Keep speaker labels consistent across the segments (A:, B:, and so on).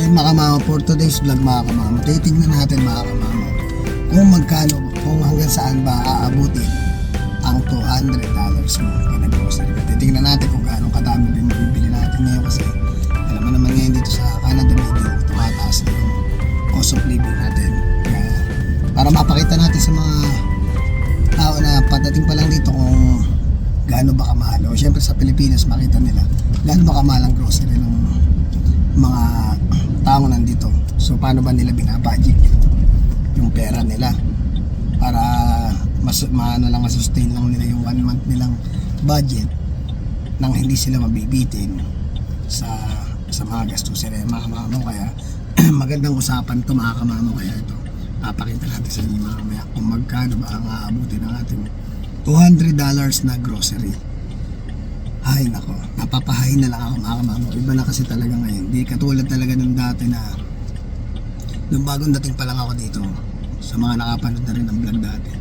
A: Ngayon mga kamama, for today's vlog mga kamama, titingnan natin mga kamama kung magkano, kung hanggang saan ba aabutin ang $200 mo na grocery. Titingnan natin kung gaano kadami din bibili natin ngayon kasi alam mo naman ngayon dito sa Canada medyo tumataas na yung cost of living natin. Kaya, para mapakita natin sa mga tao na patating pa lang dito kung gaano ba kamahal. O syempre sa Pilipinas makita nila gaano ba kamahal ang grocery ng mga tao nandito. So paano ba nila binabudget yung pera nila para masustain lang nila yung 1 month nilang budget nang hindi sila mabibitin sa mga gastusin mga kamamo. Kaya magandang usapan to mga kamamo. Kaya ito papakita natin sa inyo mamaya kung magkano ba ang aabutin ng ating $200 na grocery. Ay nako, napapahay na lang ako mga kamamo. Iba na kasi talaga ngayon, di katulad talaga nung dati na nung bagong dating pa lang ako dito. Sa mga nakapanood na rin ng vlog dati,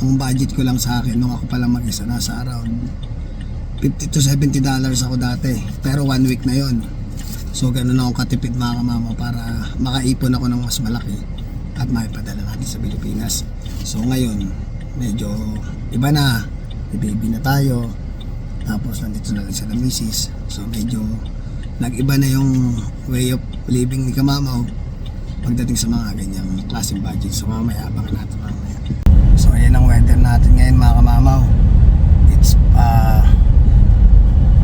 A: ang budget ko lang sa akin nung ako pa lang mag-isa nasa around $50 to $70 ako dati, pero 1 week na yon. So ganun ako katipid mga kamamo para makaipon ako ng mas malaki at maipadala natin sa Pilipinas. So ngayon medyo iba na, baby na tayo, tapos nandito na rin sila misis. So medyo nag-iba na yung way of living ni kamamaw pagdating sa mga ganyang klaseng budget. So mamaya abangan natin mamaya. So ayan ang weather natin ngayon mga kamamaw. It's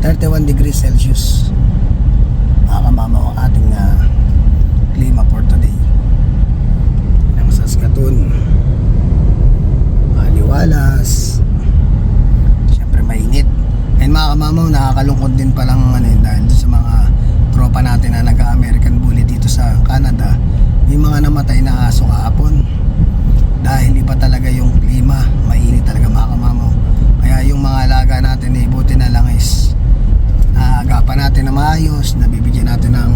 A: 31 degrees Celsius mga kamamaw ang ating klima for today ng Saskatoon. Maliwalas, syempre mainit. Ayun mga kamamaw, nakakalungkot din palang dahil sa mga tropa natin na nag-American Bully dito sa Canada. May mga namatay na aso kahapon dahil iba talaga yung klima, mainit talaga mga kamamaw. Kaya yung mga alaga natin, buti na lang is naagapan natin na maayos, nabibigyan natin ng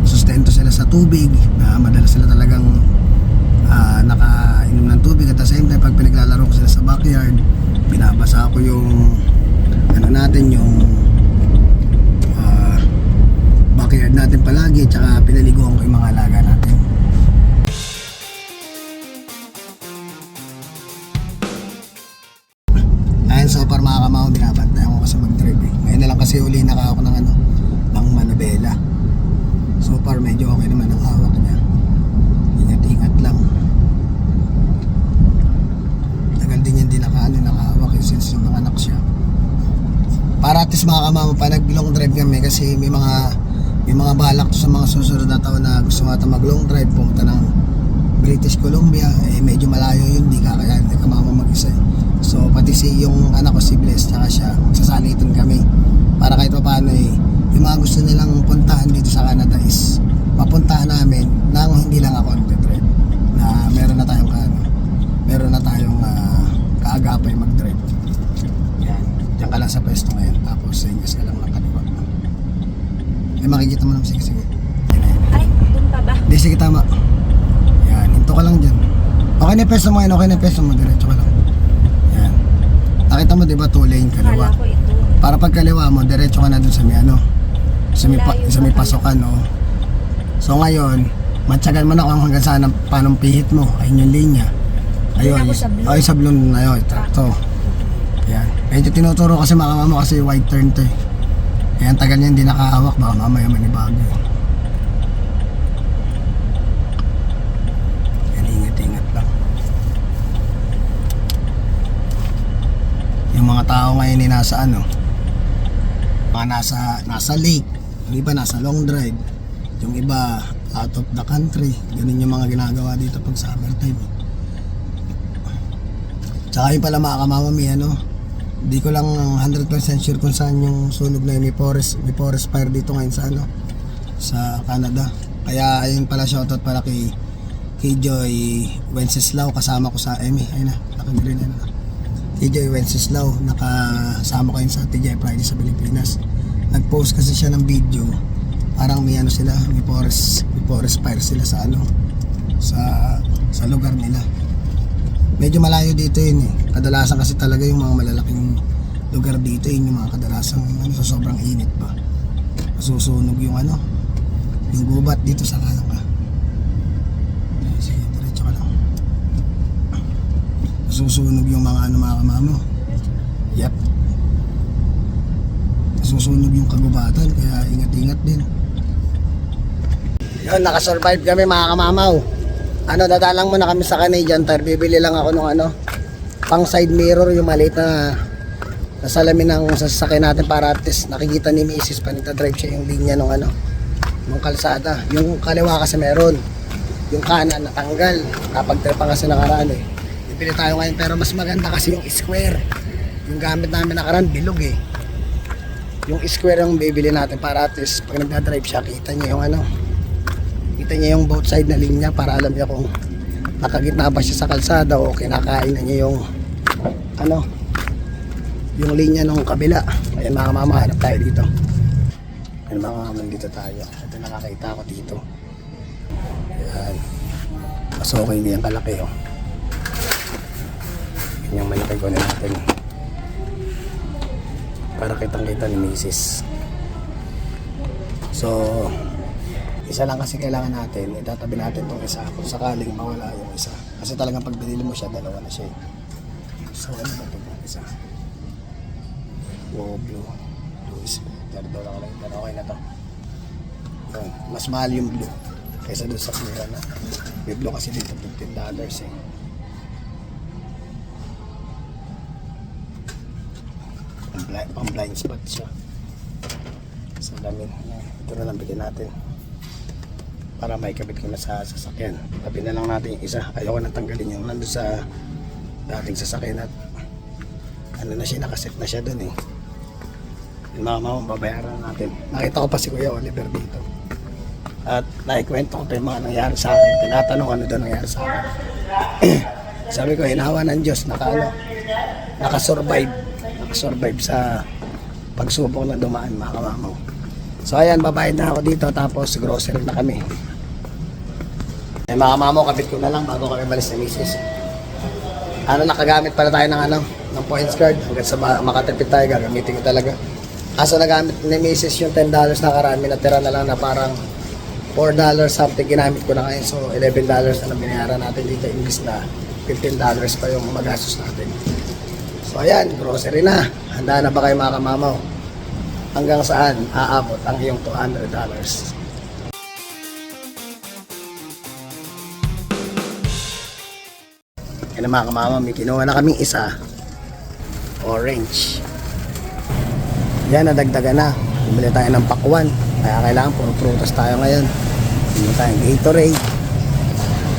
A: sustento sila sa tubig, na madalas sila talagang nakainom ng tubig. At the same time, pag pinaglalaro ko sila sa backyard, binabasa ko yung natin, yung backyard natin palagi, tsaka pinaliguan ko yung mga alaga natin. Ayun, so far mga kamao, binabantayan ko kasi mag-drive ngayon na lang kasi uli naka ako ng ng Manabela. So far medyo okay naman ang hawak niya, ingat-ingat lang. Tagal din yan din nakahawak since yung mga anak siya. Para at least mga kamama, pa nag-long drive kami kasi may mga balak sa mga susunod na taon na gusto nga mag-long drive, pumunta ng British Columbia. Medyo malayo yun, di kaya hindi kamama mag-isa. So pati yung anak ko si Bless tsaka siya, sasalitan kami para kahit pa paano yung mga gusto nilang puntahan dito sa Canada is mapuntahan namin nang hindi lang ako nag-drive, na meron na tayong kaagapay mag-drive. Yan, diyan ka lang sa pwesto ngayon, tapos sa inyo ka lang nakaliwa. Makikita mo naman, sige
B: Ay, doon pa ba?
A: Hindi, sige tama. Yan, hinto ka lang dyan. Okay na yung pwesto mo ngayon, okay na yung pwesto mo, diretso ka lang. Yan, nakita mo diba 2 lane kaliwa?
B: Kala ko ito.
A: Para pag kaliwa mo, diretso ka na dun sa may pasokan, no? So ngayon, matyagan mo na kung hanggang saan paanong pihit mo. Ayun yung linya. Ayun, sa blue na yun, trakto. Yan, medyo tinuturo kasi makamama kasi wide turn to Ayan, tagal niya hindi nakahawak, baka mamaya manibago. Yan, ingat-ingat lang. Yung mga tao ngayon ay nasa mga nasa lake, yung iba nasa long drive, yung iba out of the country. Ganun yung mga ginagawa dito pag summer time. Tsaka yung pala mga kamamami, hindi ko lang 100% sure kung saan yung sunog na may forest fire dito ngayon sa Canada. Kaya ayun pala, shoutout pala kay Joy Wenceslao, kasama ko sa Emmy. Ayun na, naka-green kay Joy Wenceslao, nakasama ko yun sa TJ Friday sa Pilipinas. Nag-post kasi siya ng video, parang may may forest fire sila sa lugar nila. Medyo malayo dito yun Kadalasan kasi talaga yung mga malalaking lugar dito, yung mga kadalasang sa sobrang init pa. Susunog yung ano, yung gubat dito sa kanan ka. Sige, diretso ka lang. Susunog yung mga ano, mga kamamo. Yep. Susunog yung kagubatan, kaya ingat-ingat din. Yun, nakasurvive kami mga kamamaw. Ano, dadalang muna kami sa Canadian Tire. Bibili lang ako ng ano, pang side mirror, yung maliit na salamin ng sasakyan natin para at least nakikita ni Mrs. pa nagdadrive siya yung linya ng ano, ng kalsada. Yung kaliwa kasi meron, yung kanan natanggal, napagtripa kasi nakaraan eh. Bibili tayo ngayon, pero mas maganda kasi yung square. Yung gamit namin nakaraan, bilog eh. Yung square yung bibili natin para at least pag nagdadrive siya, kita niya yung ano, kita niya yung both side na linya para alam niya kung nakagitna ba siya sa kalsada o kinakain na niya yung ano, yung linya ng kabila. Ayan mga mama, hanap tayo dito. Ayan mga mama, dito tayo. Ito nakakita ko dito. Ayan. Mas okay din yung kalaki oh. Yan yung malaki ko na natin. Para kitang kita ni Mrs. So, isa lang kasi kailangan natin, itatabi natin itong isa kung sakaling mawala yung isa. Kasi talagang pag binili mo siya, dalawa na siya. So, ano ba ito yung isa? Blue. Blue is better daw lang. Okay na to. So, mas mahal yung blue kaysa doon sa mura na. May blue kasi dito $15 eh. Pang blind spot siya. Sa lamin. Ito na lang bilhin natin. Para may kabit ko na sa sasakyan. Tabi na lang natin yung isa. Ayoko nang tanggalin yung nandun sa dating sasakyan at ano na siya, nakaset na siya dun eh. Yung mga mamang babayaran natin. Nakita ko pa si Kuya Oliver dito. At naikwento ko pa yung mga nangyari sa akin. Tinatanong ano daw nangyari sa akin. Sabi ko, hinawa ng Diyos, nakasurvive sa pagsubok na dumaan mga kamamaw. So ayan, babayad na ako dito tapos grocery na kami. Ay mga kamamaw, kabit ko na lang bago kami balis na misis. Ano, nakagamit pala tayo ng ano, ng points card. Hanggang sa makatipid tayo, gagamitin ko talaga. Kaso nagamit ni misis yung $10 na karami, natira na lang na parang $4 something ginamit ko na ngayon. So $11 na lang binayaran natin dito, imbis na $15 pa yung magastos natin. So ayan, grocery na. Handa na ba kayo mga kamamaw? Hanggang saan aabot ang iyong $200? Yan mga kamamaw, may kinuha na kaming isa. Orange. Yan, nadagdagan na. Bumili tayo ng pakwan. Kaya kailangan puro prutas tayo ngayon. Bumili tayong Gatorade.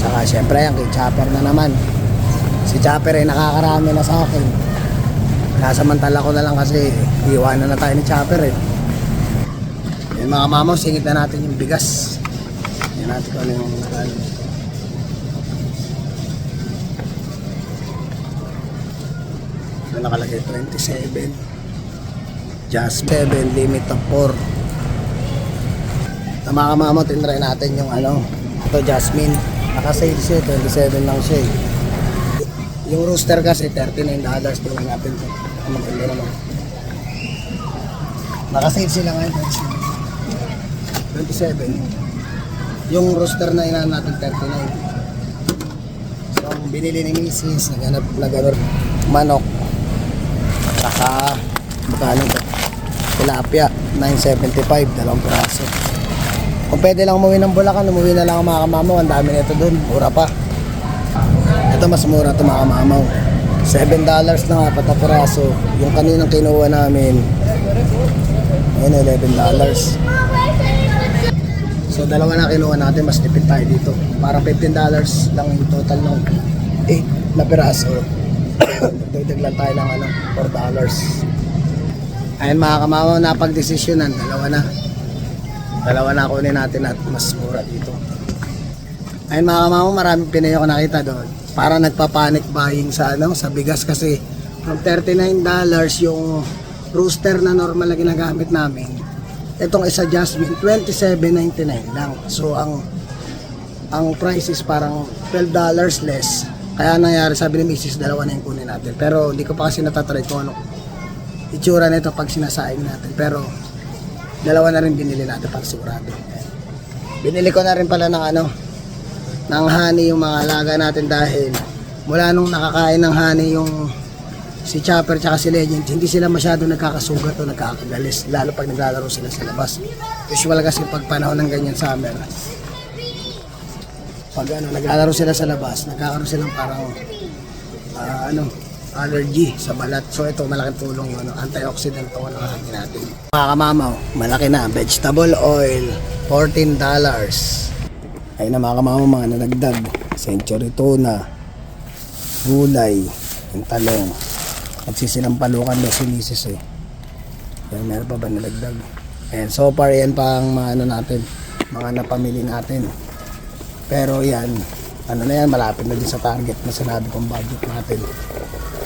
A: Saka syempre yan, kay Chopper na naman. Si Chopper ay nakakarami na sa akin. Nasamantala ko na lang kasi iwanan na tayo ni Chopper eh. Yan mga mamaw, singit na natin yung bigas. Yan natin kung ano yung nakalo. Ito nakalagay 27. Just 7, limit of 4. Na mga mamaw, tinry natin yung ano. Ito Jasmine. Naka-sale siya, 27 lang siya eh. Yung rooster kasi $39. Tingnan natin ito. Maganda naman. Naka-save sila ngayon 27. Yung rooster na inahan natin 39. So ang binili ni Mrs. Naghanap manok. Saka magkano ito? Tilapia 9.75, dalawang piraso. Kung pwede lang umuwi ng Bulacan, umuwi na lang ang mga kamamaw. Ang dami nito dun, mura pa. Ito mas mura ito mga kamamaw. $7 na nga pata piraso. Yung kaninang kinuha namin, ayun, $11. So dalawa na kinuha natin, mas tipid tayo dito. Parang $15 lang yung total ng 8 na piraso. Dagdag lang tayo ng ano, $4. Ayun mga kamamaw, napag-desisyonan, dalawa na kunin natin at mas mura dito. Ayun mga kamamaw, maraming Pinoy ako nakita doon. Para nagpa-panic buying sa ano, sa bigas kasi from $39 yung rooster na normal na ginagamit namin. Itong isa Jasmine $27.99 lang. So ang price is parang $12 less. Kaya nangyari, sabi ni Mrs. dalawa na yung kunin natin. Pero hindi ko pa kasi natatry kung ano itsura nito pag sinasaing natin. Pero Dalawa na rin binili natin para sigurado. Binili ko na rin pala ng ng honey yung mga alaga natin dahil mula nung nakakain ng honey yung si Chopper tsaka si Legend, hindi sila masyado nagkakasugat o nagkakagalis, lalo pag naglalaro sila sa labas. Usual kasi pag panahon ng ganyan summer, pag naglalaro sila sa labas, nagkakaroon silang parang allergy sa balat. So ito malaking tulong yun, antioxidant to ng honey natin. Mga kamamaw, malaki na, vegetable oil, $14. Ayun na mga kamamaw, mga nalagdag, century tuna, gulay, yung talong. Nagsisilampalukan daw si Mrs. Yan, meron pa ba nalagdag? And so far yan pang mga natin, mga napamili natin. Pero yan, na yan, malapit na din sa target na sinabi kong budget natin.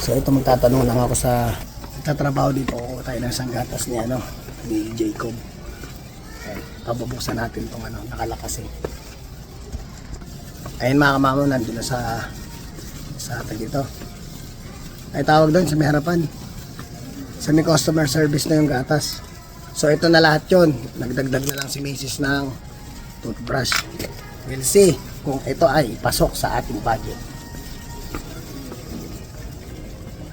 A: So ito, magtatanong lang ako sa nagtatrabaho dito, kukuha tayo ng isang gatas ni Jacob. Pabubuksan natin itong nakalakas Ayun mga kamamo, nandun na sa atin dito. Ay tawag doon sa may harapan. Sa may customer service na yung gatas. So ito na lahat yun. Nagdagdag na lang si Mrs. ng toothbrush. We'll see kung ito ay pasok sa ating budget.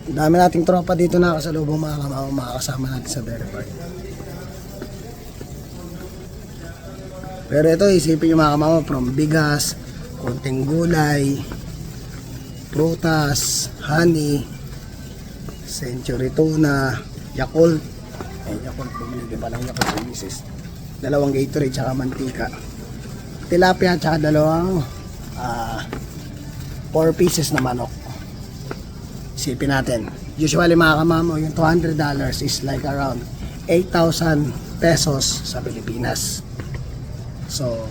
A: Dami nating tropa dito na kasalubong mga kamao, makakasama natin sa Berry Park. Pero ito, isipin nyo mga kamao, from bigas, konting gulay, prutas, honey, century tuna, Yakult. Yakult, bumili pa lang Yakult ng misis. 2 Gatorade tsaka mantika. Tilapia tsaka 4 pieces na manok. Isipin natin. Usually mga kamamo, yung $200 is like around 8,000 pesos sa Pilipinas. So,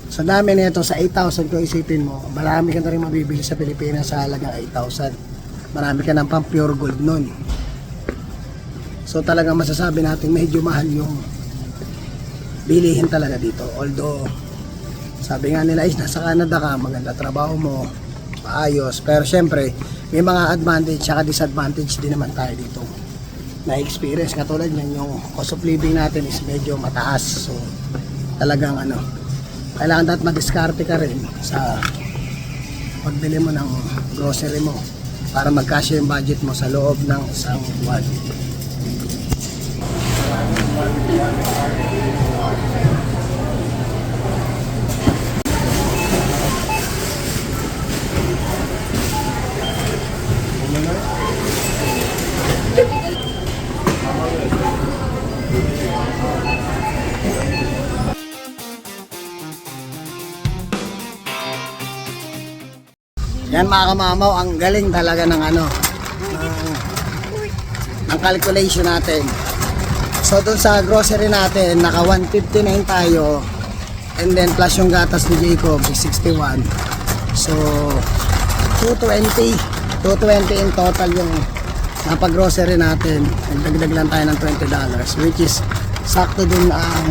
A: sa dami nito, sa 8,000 kung isipin mo, marami ka na rin mabibili sa Pilipinas sa halagang 8,000. Marami ka ng pang pure gold nun. So talagang masasabi natin medyo mahal yung bilihin talaga dito. Although sabi nga nila is nasa Canada ka, maganda trabaho mo, maayos. Pero syempre may mga advantage at disadvantage din naman tayo dito na experience. Katulad yan, yung cost of living natin is medyo mataas. So talagang kailangan dapat madiskarte ka rin sa pagbili mo ng grocery mo para magkasya yung budget mo sa loob ng isang buwan. Yan mga kamamaw, ang galing talaga ng ng calculation natin. So dun sa grocery natin, naka 159 tayo. And then plus yung gatas ni Jacob, 61. So 220 in total yung napag-grocery natin. Nagdagdag lang tayo ng $20, which is sakto dun ang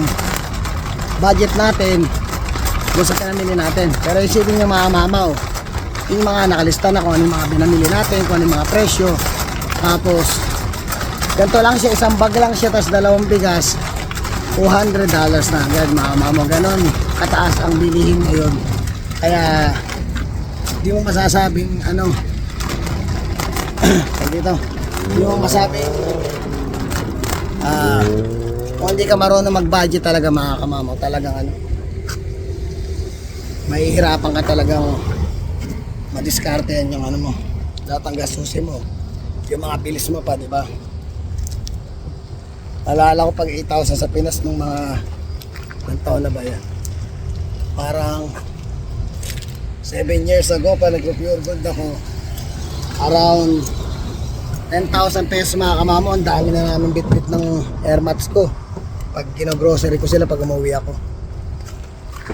A: budget natin dun sa pinamili natin. Pero isipin nyo mga kamamaw, yung mga nakalista na kung anong mga binamili natin, kung anong mga presyo. Tapos ganito lang siya, isang bag lang siya, tapos 2 bigas, $200 na agad mga mamo. Ganon kataas ang bilihin ngayon. Kaya hindi mo masasabing dito, hindi mo masasabing kung hindi ka marunong mag-budget talaga mga kamamo, talagang mahihirapan ka talagang madiskarte yan yung mo, lahat ang gastusin mo, yung mga bilis mo pa, di ba? Alala ko pag 8,000 sa Pinas nung mga taon na ba yan? Parang 7 years ago pa nag-pure gold ako, around 10,000 pesos mga kamamo. Ang dami na namin bit-bit ng air mats ko pag gino-grocery ko sila pag umuwi ako.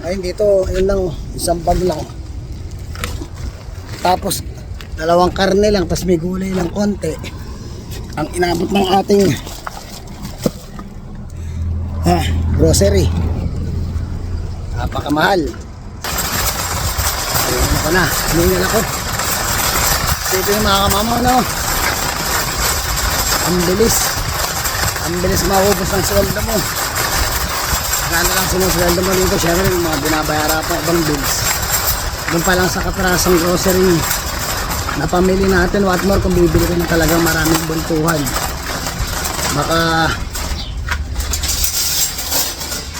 A: Ayun dito, yun lang, isang bag lang. Tapos 2 karne lang, tapos may gulay lang konti. Ang inabot ng ating grocery, napakamahal. Ayun ako na, hiningal ako. Dito yung mga kamamo, ang bilis. ang bilis maubos ng sweldo mo. Gano'n lang sinusweldo mo dito, syempre yung mga binabayara pa ibang bills. Doon pa lang sa kaparasang grocery na pamili natin, what more kung bibili ka na talagang maraming buntuhan. Baka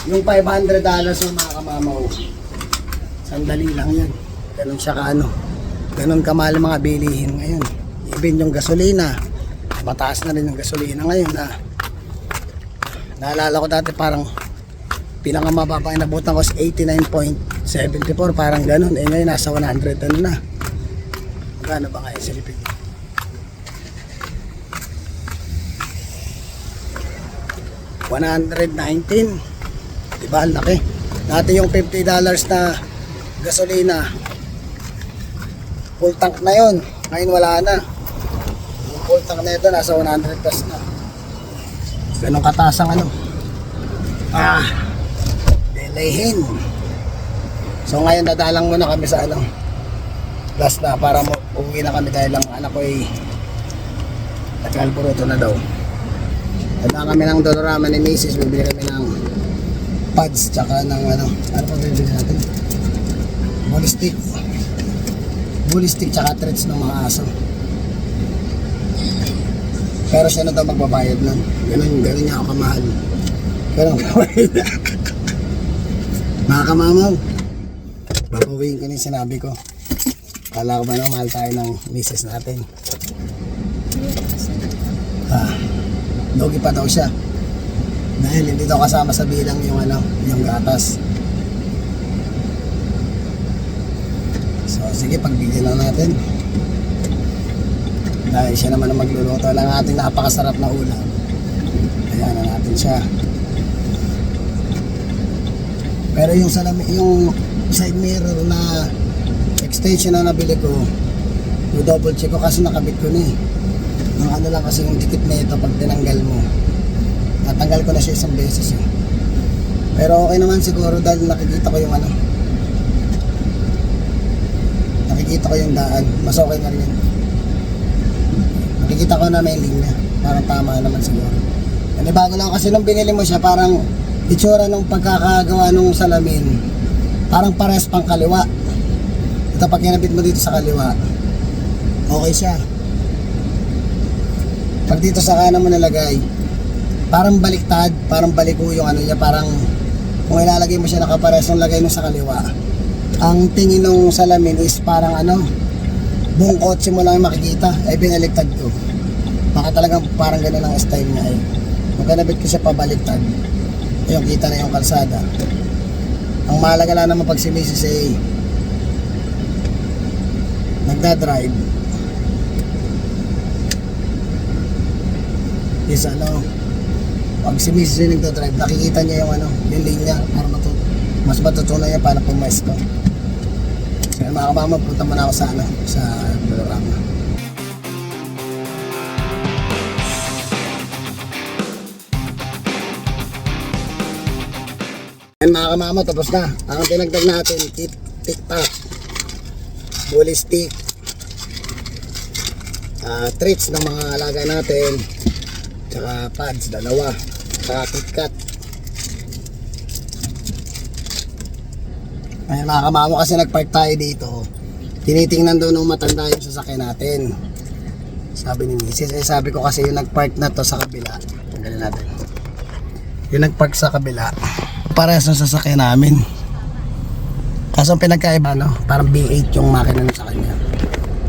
A: yung $500 ng mga kamamaw, sandali lang yan. Ganun siya kaano, ganun kamahal ang mga bilihin ngayon. Even yung gasolina, mataas na rin yung gasolina ngayon na naalala ko dati parang pinakamababa yung nabutan ko is 89.74, parang ganun. Eh ngayon nasa 100 ano na. Magkano ba ngayon silipin? $119. Diba ang laki? Dati yung $50 na gasolina, full tank na yun. Ngayon wala na. Yung full tank na ito nasa 100 plus na. Ganun kataas ang ano. Delayhin. So ngayon dadalang muna kami sa ano, last na para uuwi na kami dahil ang anak ko ay nag-alburuto na daw. Tanda kami ng Dolorama ni Mrs. Bibili kami ng pads tsaka ng ano pa bibili natin? Bully stick tsaka treats ng mga aso. Pero siya na daw magbabayad nun. Ganun niya ako kamahal. Pero magbabayad na. Mga kamamaw, babawiin ko na yung sinabi ko. Kala ko ba na mahal tayo ng misis natin. Logi pa daw siya. Dahil hindi daw kasama sa bilang yung ano, yung gatas. So sige, pagbigyan lang natin. Dahil siya naman ang magluluto ng ating napakasarap na ulam. Kaya na natin siya. Pero yung yung side mirror na extension na nabili ko, yung double check ko kasi nakabit ko na eh. Ang ano lang kasi yung dikit na ito pag tinanggal mo. Natanggal ko na siya isang beses eh. Pero okay naman siguro dahil nakikita ko yung ano. Nakikita ko yung daan. Mas okay na rin yun. Nakikita ko na may linya. Parang tama naman siguro. Bago lang kasi nung binili mo siya, parang itsura nung pagkakagawa nung salamin, parang pares pang kaliwa. Ito pag kinabit mo dito sa kaliwa, okay siya. Pag dito sa kanan mo nalagay, parang baliktad, parang baliko yung ano niya, parang kung ilalagay mo siya nakapares ng lagay mo sa kaliwa. Ang tingin ng salamin is parang ano, buong kotse mo lang yung makikita, ay binaliktad ko. Baka talagang parang ganun ang style niya eh. Kung kinabit ko siya pabaliktad, ayun, kita na yung kalsada. Ang mahalaga lang naman pag si Mrs. ay nagdadrive is ano, pag si Mrs. ay nagdadrive, nakikita niya yung ano, yung linya para mas matutunan niya paano pumesto. So mga kamama, punta muna ako sa ano, sa Dolorama. Ayan mga kamama, tapos na. Ang tinagdag natin, tic-tac, bully stick, treats ng mga alaga natin, tsaka pads, dalawa, tsaka KitKat. Ayan mga kamama, kasi nagpark tayo dito. Tinitingnan doon ng matanda yung sasakyan natin. Sabi ni Mrs. Sabi ko kasi yung nagpark na to sa kabila. Tanggalin natin. Yung nagpark sa kabila, parehas ng sasakyan namin. Kaso ang pinagkaiba, no? Parang B8 yung makina sa kanya.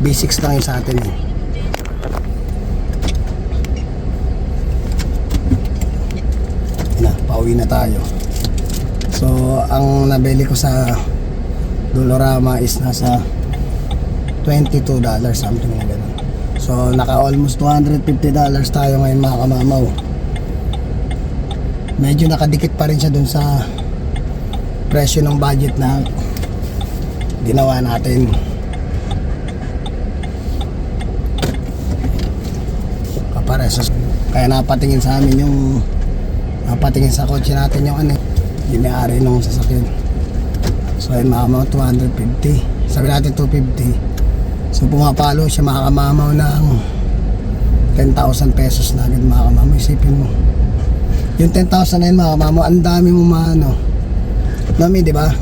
A: B6 lang yung sa atin eh. Na, pauwi na tayo. So, ang nabili ko sa Dolorama is nasa $22, something like that. So, naka almost $250 tayo ngayon mga kamamaw. Medyo nakadikit pa rin siya dun sa presyo ng budget na ginawa natin. Kaparesos. Kaya napatingin sa amin yung napatingin sa kotse natin yung ano, yung may-ari nung sasakyan. So ayun mga kamamaw, 250. Sabi natin 250. So pumapalo siya mga kamamaw ng 10,000 pesos na agad mga kamamaw. Isipin mo, Yung 10,000 na yun mga kamamo, ang dami mo maano. Mami, di ba?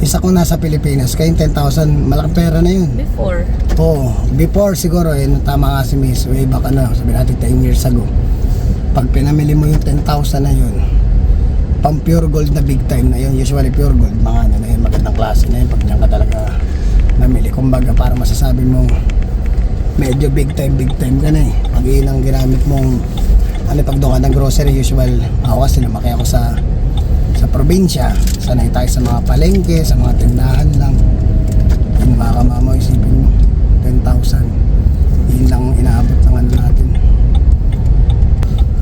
A: Isa ko nasa Pilipinas, kaya yung 10,000, malaking pera na yun.
B: Before.
A: Oo, before siguro, tama nga si Miss, way back sabi natin 10 years ago. Pag pinamili mo yung 10,000 na yun, pang pure gold na big time na yun, usually pure gold, mga ano na yun, magandang klase na yun, pag diyan ka talaga namili. Kumbaga, para masasabi mo, medyo big time ka na eh. Pag yun ang ginamit mong, pag doon ka ng grocery, usual, ako kasi lumaki ako sa probinsya, sanay tayo sa mga palengke, sa mga tindahan lang. Yun mga kamamo, isipin mo 10,000, yun lang inaabot ng ano natin,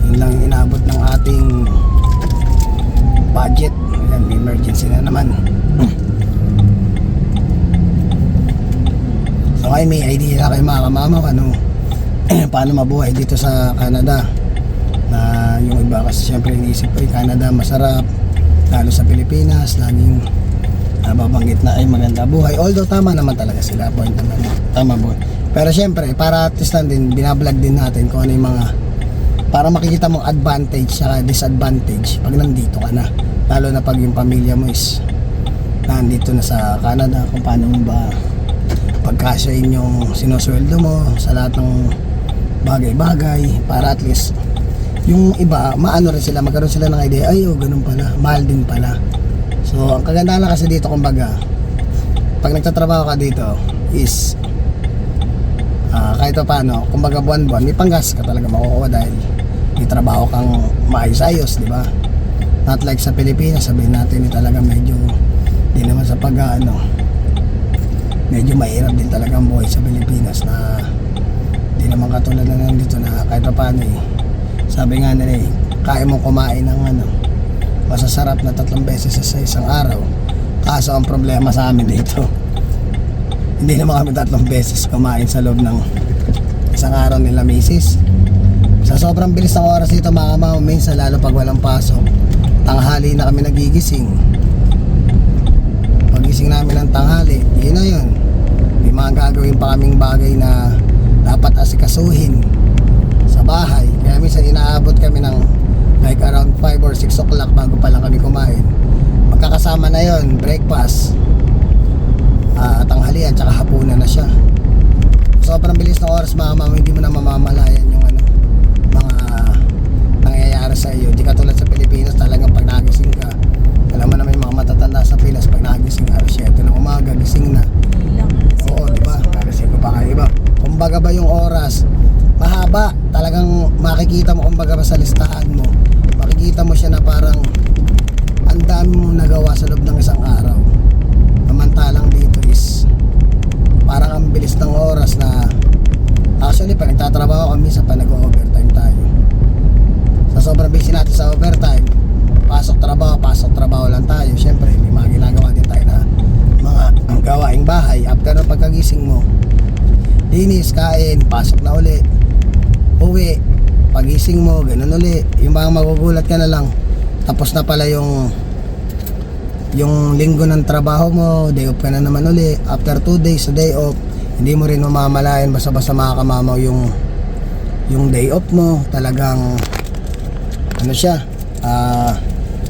A: yun lang inaabot ng ating budget. Ayan, may emergency na naman. So ay may idea na kayo mga kamamo paano mabuhay dito sa Canada, na yung iba kasi syempre iniisip ko Canada masarap, lalo sa Pilipinas laging nababanggit na ay maganda buhay, although tama naman talaga sila, point naman, tama boy. Pero syempre para at least lang din binablog din natin kung ano yung mga, para makikita mong advantage at disadvantage pag nandito ka na, lalo na pag yung pamilya mo is nandito na sa Canada, kung paano mo ba pagkasyain yung sinusweldo mo sa lahat ng bagay-bagay, para at least yung iba, maano rin sila, magkaroon sila ng idea, ay ganun pala, mahal din pala. So, ang kagandahan lang kasi dito, kumbaga, pag nagtatrabaho ka dito, is, kahit pa paano, kumbaga buwan-buwan, may panggas ka talaga makukuha dahil may trabaho kang maayos-ayos, di ba? Not like sa Pilipinas, sabihin natin, talaga medyo, di naman sa medyo mahirap din talaga ang buhay sa Pilipinas, na di naman katulad na nandito na kahit pa paano sabi nga nila kaya mong kumain ng masasarap na 3 beses sa isang araw. Kaso ang problema sa amin dito, hindi naman kami 3 beses kumain sa loob ng isang araw nila misis. Sa sobrang bilis ng oras dito mga kamamo, minsan lalo pag walang pasok, tanghali na kami nagigising. Pagising namin ng tanghali, yun na yun, may mga gagawin pa kaming bagay na dapat asikasuhin sa bahay. Kaya minsan inaabot kami ng like around 5 or 6 o'clock bago pa lang kami kumain. Magkakasama na yon, breakfast, tanghalian, tsaka hapunan na siya. Sobrang bilis ng oras mga mama, hindi mo na mamamalayan yung mga nangyayari sa iyo. Di katulad sa Pilipinas, talagang pag nagising ka, alam mo naman yung mga matatanda sa Pilas, pag nagising alas 7 ng umaga, gising na. Oo, diba? Nagising ko pa kayo iba. Kumbaga ba yung oras mahaba, talagang makikita mo kumbaga ba sa listahan mo, makikita mo siya na parang ang dami mong nagawa sa loob ng isang araw. Samantalang dito is parang ang bilis ng oras na actually pag nagtatrabaho kami sa nag-overtime tayo. Sa sobrang busy natin sa overtime, pasok trabaho lang tayo. Syempre may mga ginagawa din tayo na mga gawaing bahay. After ng pagkagising mo, linis, kain, pasok na uli, uwi, pagising mo, ganun uli. Yung mga magugulat ka na lang, tapos na pala yung linggo ng trabaho mo, day off ka na naman uli. After 2 days sa day off, hindi mo rin mamamalayan, basta-basta mga kamamaw yung day off mo, talagang siya,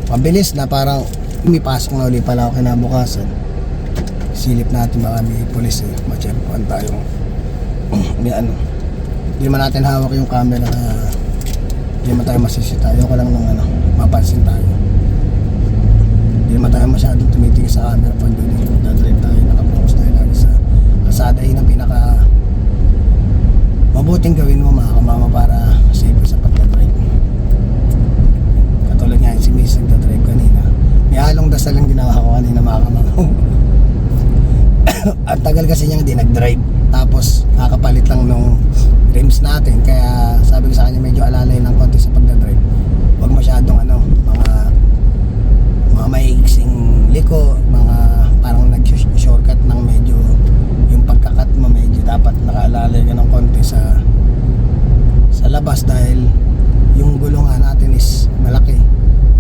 A: mabilis na, parang umipasok na uli pala ako kinabukasan. Silip natin baka may pulis matsyempoan tayong hindi naman natin hawak yung camera na hindi naman tayo masisita. Ayoko lang nung mapansin tayo. Hindi naman tayo masyadong tumitingin sa camera pag doon yung magdadrive tayo, nakapokus tayo lagi sa kalsada. Yun ang pinaka mabuting gawin mo mga kamama para safe sa pagdadrive. Katulad nga yung si Miss nagdadrive kanina, may halong dasal lang ginawa ko kanina mga kamama. At tagal kasi niya hindi nag-drive, tapos kakapalit lang nung rims natin, kaya sabi ko sa kanya medyo alalay ng konti sa pagdadrive. Huwag masyadong mga maiiksing liko, mga parang nag-shortcut ng medyo yung pagkakat mo, medyo dapat nakaalalay ka ng konti sa labas dahil yung gulungan natin is malaki,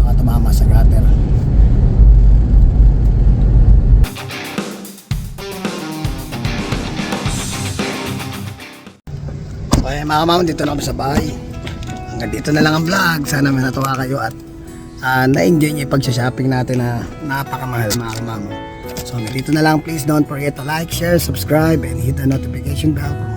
A: baka tumama sa gutter. Okay mga kamama, dito na kami sa bahay. hanggang dito na lang ang vlog. Sana may natuwa kayo at na-enjoy niyo yung pag-shopping natin na napakamahal mga kamamo. So hanggang dito na lang. Please don't forget to like, share, subscribe, and hit the notification bell for